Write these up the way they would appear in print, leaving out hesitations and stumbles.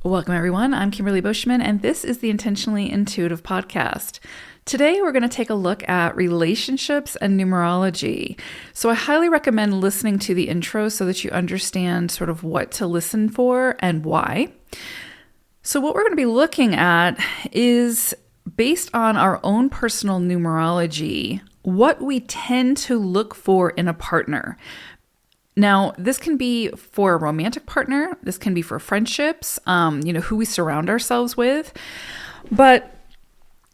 Welcome, everyone. I'm Kimberly Bushman, and this is the Intentionally Intuitive podcast. Today, we're going to take a look at relationships and numerology. So I highly recommend listening to the intro so that you understand sort of what to listen for and why. So what we're going to be looking at is based on our own personal numerology, what we tend to look for in a partner. Now, this can be for a romantic partner. This can be for friendships, who we surround ourselves with. But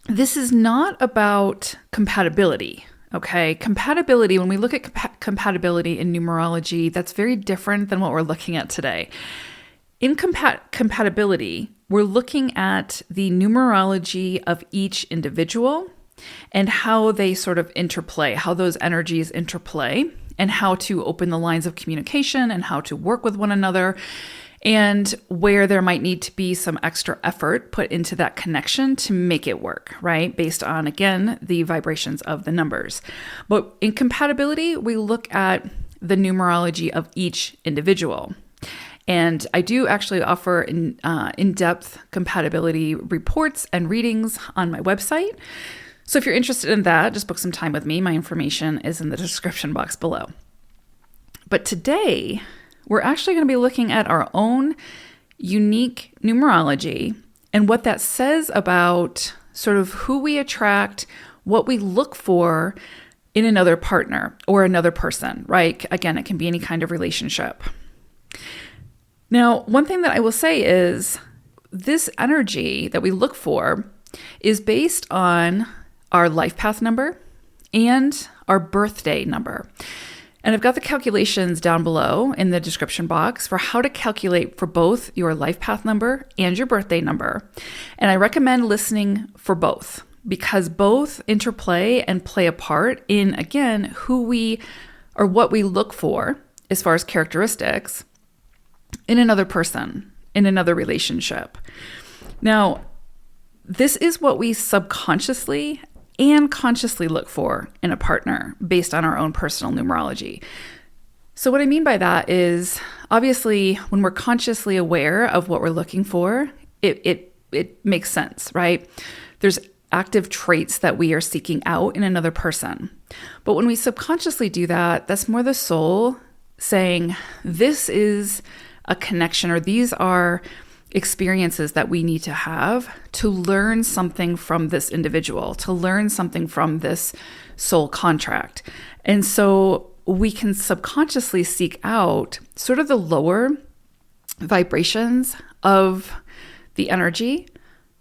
this is not about compatibility, okay? Compatibility, when we look at compatibility in numerology, that's very different than what we're looking at today. In compatibility, we're looking at the numerology of each individual and how they sort of interplay, how those energies interplay, and how to open the lines of communication and how to work with one another, and where there might need to be some extra effort put into that connection to make it work, right? Based on, again, the vibrations of the numbers. But in compatibility, we look at the numerology of each individual. And I do actually offer in-depth compatibility reports and readings on my website. So if you're interested in that, just book some time with me. My information is in the description box below. But today, we're actually going to be looking at our own unique numerology and what that says about sort of who we attract, what we look for in another partner or another person, right? Again, it can be any kind of relationship. Now, one thing that I will say is this energy that we look for is based on our life path number and our birthday number. And I've got the calculations down below in the description box for how to calculate for both your life path number and your birthday number. And I recommend listening for both because both interplay and play a part in, again, who we or what we look for as far as characteristics in another person, in another relationship. Now, this is what we subconsciously and consciously look for in a partner based on our own personal numerology. So what I mean by that is, obviously, when we're consciously aware of what we're looking for, it makes sense, right? There's active traits that we are seeking out in another person. But when we subconsciously do that, that's more the soul saying, this is a connection, or these are experiences that we need to have to learn something from this individual, to learn something from this soul contract. And so we can subconsciously seek out sort of the lower vibrations of the energy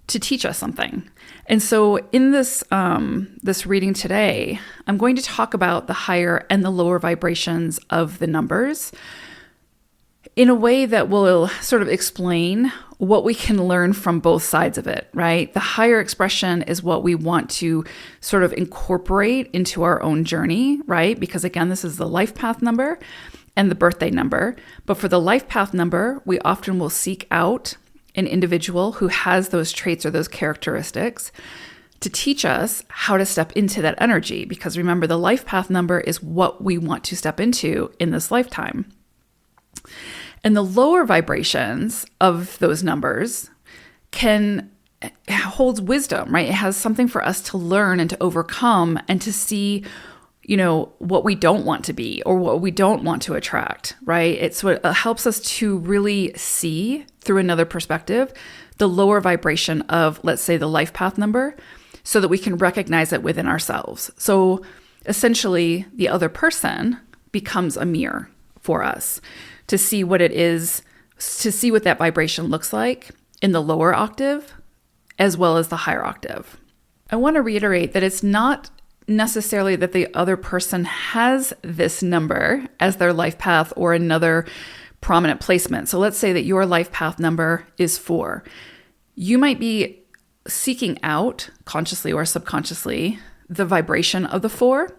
to teach us something. And so in this reading today, I'm going to talk about the higher and the lower vibrations of the numbers in a way that will sort of explain what we can learn from both sides of it, right? The higher expression is what we want to sort of incorporate into our own journey, right? Because again, this is the life path number and the birthday number. But for the life path number, we often will seek out an individual who has those traits or those characteristics to teach us how to step into that energy. Because remember, the life path number is what we want to step into in this lifetime. And the lower vibrations of those numbers holds wisdom, right? It has something for us to learn and to overcome and to see, what we don't want to be or what we don't want to attract, right? It's what helps us to really see through another perspective the lower vibration of, let's say, the life path number, so that we can recognize it within ourselves. So essentially, the other person becomes a mirror for us to see what it is, to see what that vibration looks like in the lower octave as well as the higher octave. I want to reiterate that it's not necessarily that the other person has this number as their life path or another prominent placement. So let's say that your life path number is 4. You might be seeking out, consciously or subconsciously, the vibration of the 4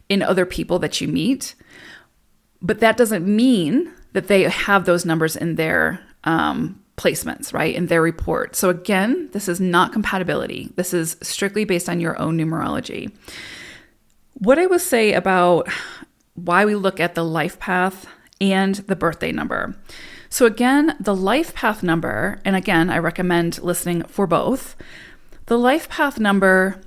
in other people that you meet. But that doesn't mean that they have those numbers in their placements, right? In their report. So again, this is not compatibility. This is strictly based on your own numerology. What I will say about why we look at the life path and the birthday number. So again, the life path number, and again, I recommend listening for both. The life path number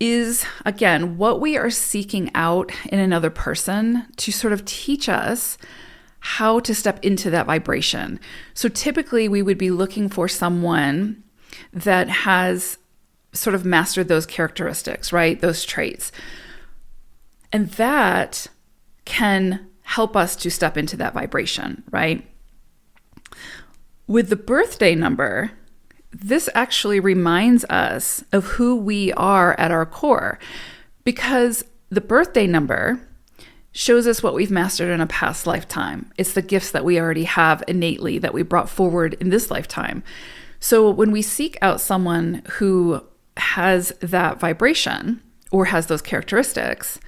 is, again, what we are seeking out in another person to sort of teach us how to step into that vibration. So typically we would be looking for someone that has sort of mastered those characteristics, right? Those traits. And that can help us to step into that vibration, right? With the birthday number, this actually reminds us of who we are at our core, because the birthday number shows us what we've mastered in a past lifetime. It's the gifts that we already have innately that we brought forward in this lifetime. So when we seek out someone who has that vibration or has those characteristics,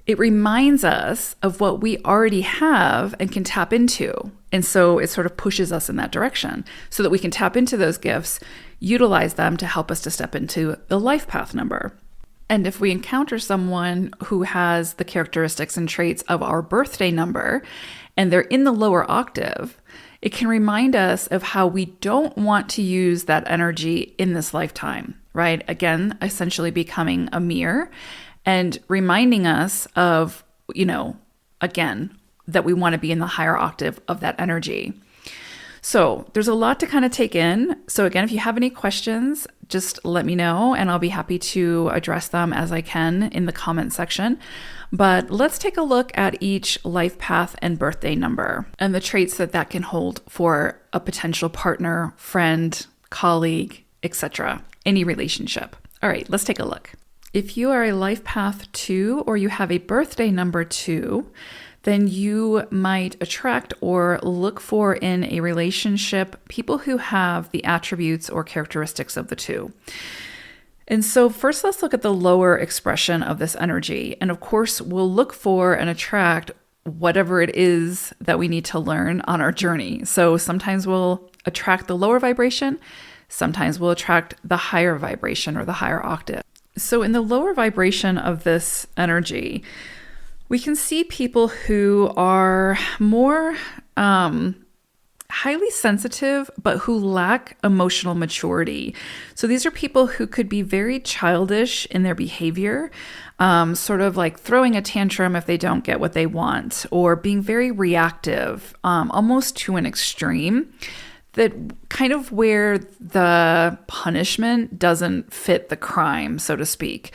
it reminds us of what we already have and can tap into. And so it sort of pushes us in that direction so that we can tap into those gifts, utilize them to help us to step into the life path number. And if we encounter someone who has the characteristics and traits of our birthday number and they're in the lower octave, it can remind us of how we don't want to use that energy in this lifetime, right? Again, essentially becoming a mirror and reminding us of, again, that we want to be in the higher octave of that energy. So there's a lot to kind of take in. So again, if you have any questions, just let me know and I'll be happy to address them as I can in the comment section. But let's take a look at each life path and birthday number and the traits that can hold for a potential partner, friend, colleague, etc., any relationship. All right, let's take a look. If you are a life path 2 or you have a birthday number 2, then you might attract or look for in a relationship people who have the attributes or characteristics of the 2. And so first, let's look at the lower expression of this energy. And of course, we'll look for and attract whatever it is that we need to learn on our journey. So sometimes we'll attract the lower vibration. Sometimes we'll attract the higher vibration or the higher octave. So in the lower vibration of this energy, we can see people who are more highly sensitive, but who lack emotional maturity. So these are people who could be very childish in their behavior, sort of like throwing a tantrum if they don't get what they want, or being very reactive, almost to an extreme. That kind of where the punishment doesn't fit the crime, so to speak.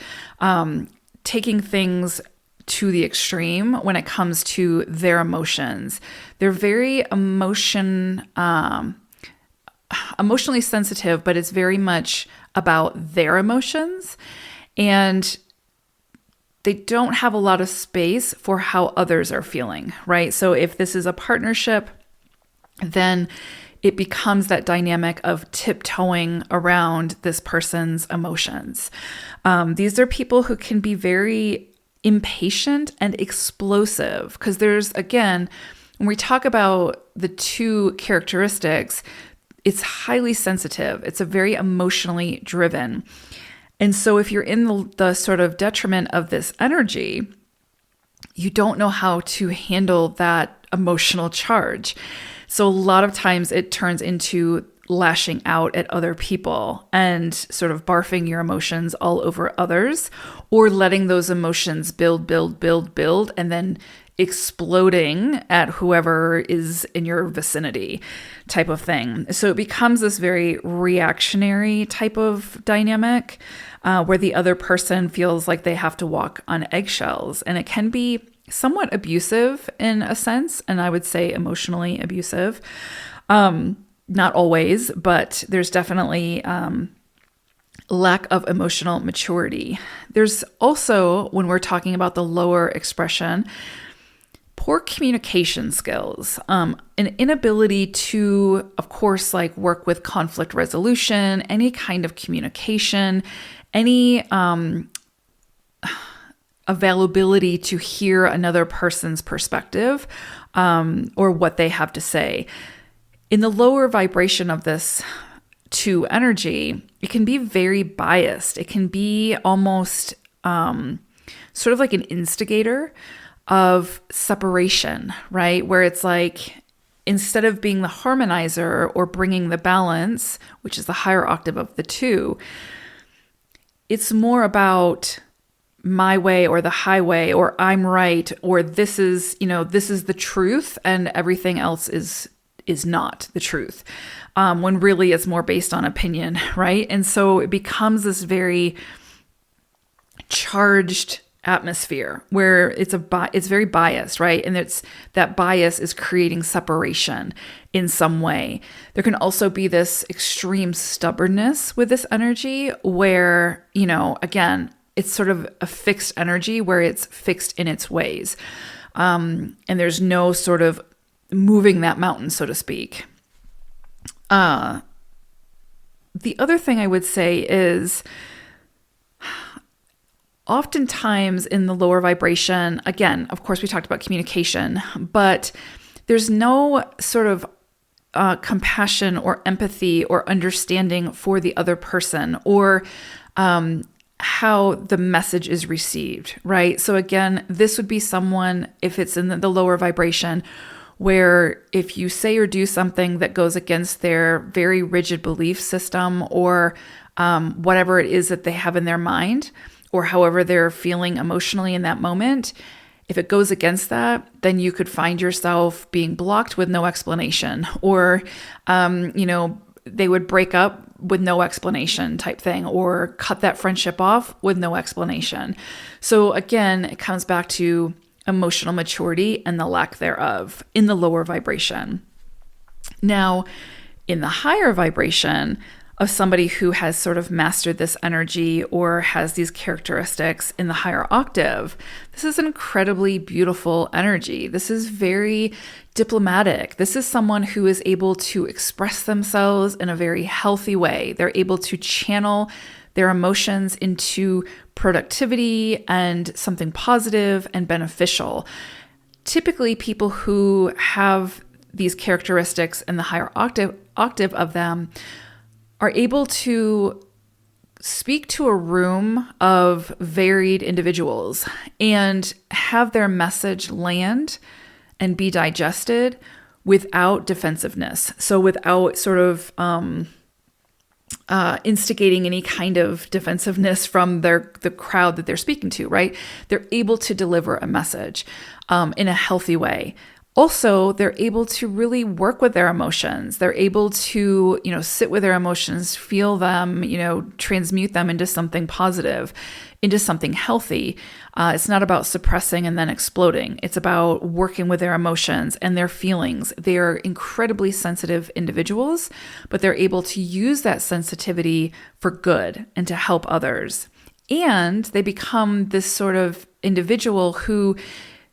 Taking things to the extreme when it comes to their emotions. They're very emotionally sensitive, but it's very much about their emotions. And they don't have a lot of space for how others are feeling, right? So if this is a partnership, then it becomes that dynamic of tiptoeing around this person's emotions. These are people who can be very impatient and explosive because there's, again, when we talk about the 2 characteristics, it's highly sensitive. It's a very emotionally driven. And so if you're in the sort of detriment of this energy, you don't know how to handle that emotional charge. So a lot of times it turns into lashing out at other people and sort of barfing your emotions all over others, or letting those emotions build, and then exploding at whoever is in your vicinity type of thing. So it becomes this very reactionary type of dynamic where the other person feels like they have to walk on eggshells, and it can be somewhat abusive in a sense, and I would say emotionally abusive. Not always, but there's definitely lack of emotional maturity. There's also, when we're talking about the lower expression, poor communication skills, an inability to, of course, like work with conflict resolution, any kind of communication, any availability to hear another person's perspective or what they have to say. In the lower vibration of this 2 energy, it can be very biased. It can be almost sort of like an instigator of separation, right? Where it's like, instead of being the harmonizer or bringing the balance, which is the higher octave of the two, it's more about my way or the highway, or I'm right, or this is the truth and everything else is not the truth. When really it's more based on opinion, right? And so it becomes this very charged atmosphere where it's very biased, right? And that bias is creating separation in some way. There can also be this extreme stubbornness with this energy where, again, it's sort of a fixed energy where it's fixed in its ways. And there's no sort of moving that mountain, so to speak. The other thing I would say is oftentimes in the lower vibration, again, of course, we talked about communication, but there's no sort of compassion or empathy or understanding for the other person or how the message is received, right? So again, this would be someone, if it's in the lower vibration, where if you say or do something that goes against their very rigid belief system or whatever it is that they have in their mind, or however they're feeling emotionally in that moment, if it goes against that, then you could find yourself being blocked with no explanation, or, they would break up with no explanation type thing, or cut that friendship off with no explanation. So again, it comes back to emotional maturity and the lack thereof in the lower vibration. Now, in the higher vibration of somebody who has sort of mastered this energy or has these characteristics in the higher octave, this is an incredibly beautiful energy. This is very diplomatic. This is someone who is able to express themselves in a very healthy way. They're able to channel their emotions into productivity and something positive and beneficial. Typically, people who have these characteristics in the higher octave of them are able to speak to a room of varied individuals and have their message land and be digested without defensiveness. So without sort of instigating any kind of defensiveness from the crowd that they're speaking to, right? They're able to deliver a message in a healthy way. Also, they're able to really work with their emotions. They're able to, sit with their emotions, feel them, transmute them into something positive, into something healthy. It's not about suppressing and then exploding. It's about working with their emotions and their feelings. They are incredibly sensitive individuals, but they're able to use that sensitivity for good and to help others. And they become this sort of individual who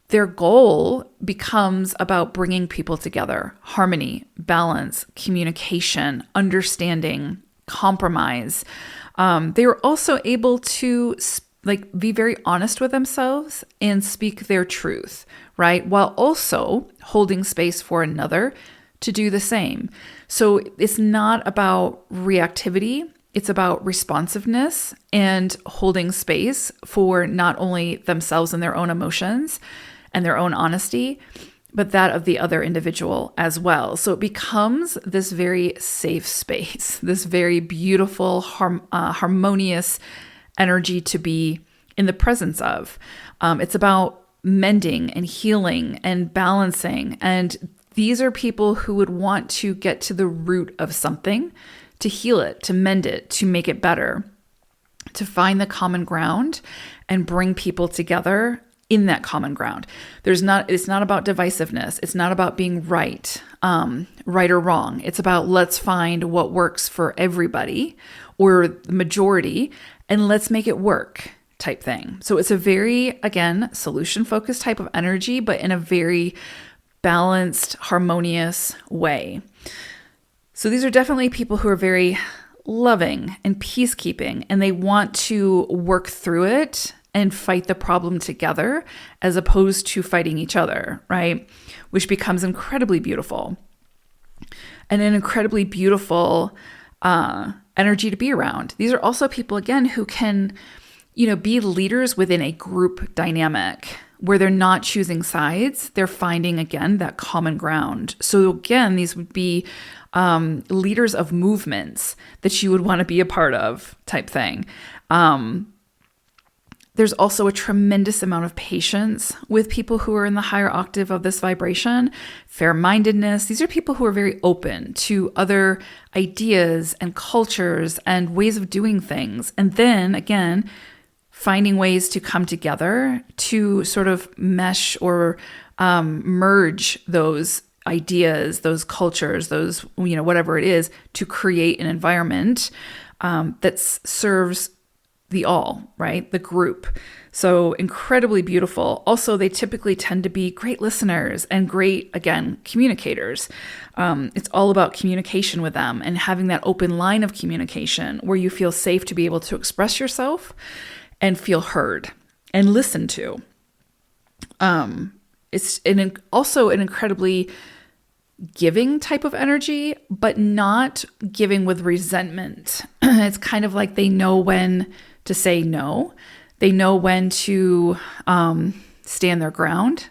their goal becomes about bringing people together, harmony, balance, communication, understanding, compromise. They were also able to be very honest with themselves and speak their truth, right? While also holding space for another to do the same. So it's not about reactivity. It's about responsiveness and holding space for not only themselves and their own emotions and their own honesty, but that of the other individual as well. So it becomes this very safe space, this very beautiful, harmonious energy to be in the presence of. It's about mending and healing and balancing. And these are people who would want to get to the root of something, to heal it, to mend it, to make it better, to find the common ground and bring people together in that common ground. It's not about divisiveness. It's not about being right or wrong. It's about let's find what works for everybody or the majority and let's make it work type thing. So it's a very, again, solution-focused type of energy, but in a very balanced, harmonious way. So these are definitely people who are very loving and peacekeeping, and they want to work through it and fight the problem together as opposed to fighting each other, right? Which becomes incredibly beautiful and an incredibly beautiful energy to be around. These are also people, again, who can, be leaders within a group dynamic, where they're not choosing sides. They're finding, again, that common ground. So again, these would be leaders of movements that you would want to be a part of type thing. There's also a tremendous amount of patience with people who are in the higher octave of this vibration, fair-mindedness. These are people who are very open to other ideas and cultures and ways of doing things. And then again, finding ways to come together to sort of mesh or merge those ideas, those cultures, those, whatever it is, to create an environment that serves the all, right? The group. So incredibly beautiful. Also, they typically tend to be great listeners and great, again, communicators. It's all about communication with them and having that open line of communication where you feel safe to be able to express yourself and feel heard and listened to. It's also an incredibly giving type of energy, but not giving with resentment. It's kind of like they know when to say no. They know when to stand their ground,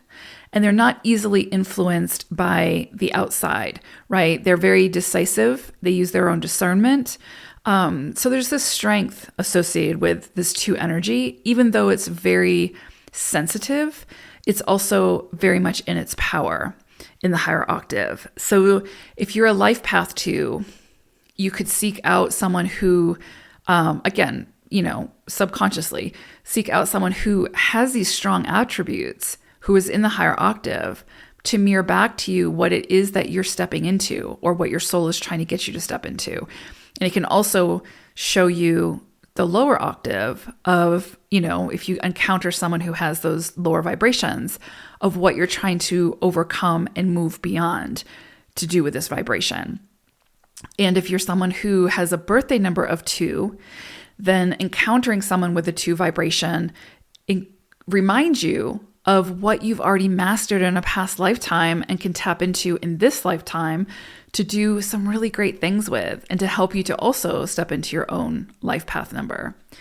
and they're not easily influenced by the outside, right? They're very decisive. They use their own discernment. So there's this strength associated with this 2 energy. Even though it's very sensitive, it's also very much in its power in the higher octave. So if you're a life path 2, you could seek out someone who, again, subconsciously seek out someone who has these strong attributes, who is in the higher octave, to mirror back to you what it is that you're stepping into or what your soul is trying to get you to step into. And it can also show you the lower octave of, if you encounter someone who has those lower vibrations, of what you're trying to overcome and move beyond to do with this vibration. And if you're someone who has a birthday number of 2, then encountering someone with a 2 vibration reminds you of what you've already mastered in a past lifetime and can tap into in this lifetime to do some really great things with and to help you to also step into your own life path number.